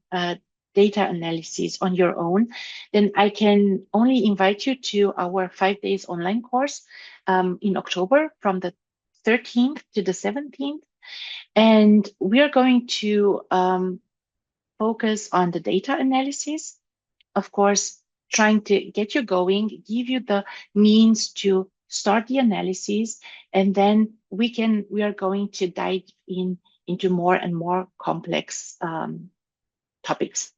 data analysis on your own, then I can only invite you to our 5 days online course in October from the 13th to the 17th. And we are going to focus on the data analysis, of course, trying to get you going, give you the means to start the analysis, and then we are going to dive into more and more complex topics.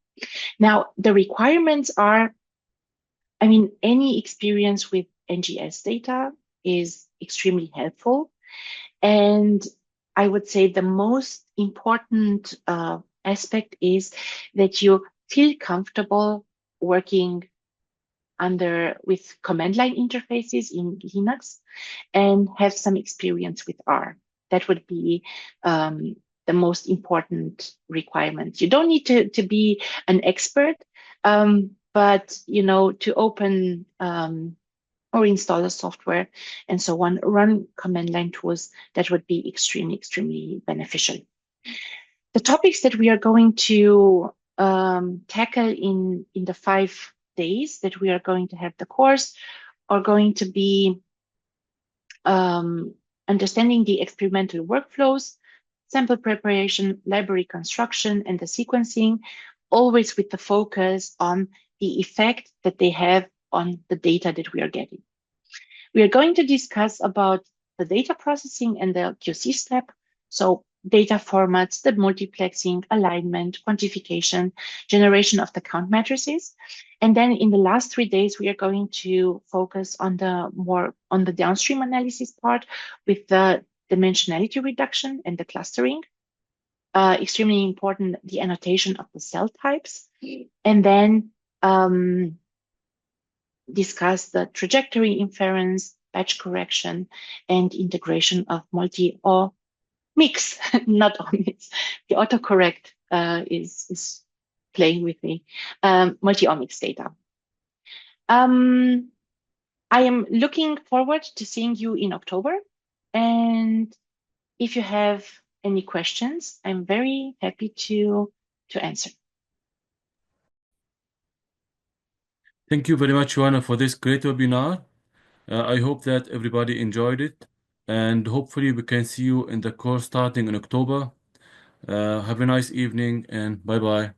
Now, the requirements are, any experience with NGS data is extremely helpful. And I would say the most important aspect is that you feel comfortable working with command line interfaces in Linux and have some experience with R. That would be the most important requirement. You don't need to be an expert, but to open or install a software and so on, run command line tools, that would be extremely beneficial. The topics that we are going to tackle in the 5 days that we are going to have the course are going to be understanding the experimental workflows, sample preparation, library construction, and the sequencing, always with the focus on the effect that they have on the data that we are getting. We are going to discuss about the data processing and the QC step. So data formats, the multiplexing, alignment, quantification, generation of the count matrices. And then in the last 3 days, we are going to focus on the downstream analysis part with the dimensionality reduction and the clustering. Extremely important, the annotation of the cell types. And then discuss the trajectory inference, batch correction, and integration of multi-omics, not omics. The autocorrect is playing with me. Multi-omics data. I am looking forward to seeing you in October. And if you have any questions, I'm very happy to answer. Thank you very much, Joanna, for this great webinar. I hope that everybody enjoyed it, and hopefully we can see you in the course starting in October. Have a nice evening, and bye-bye.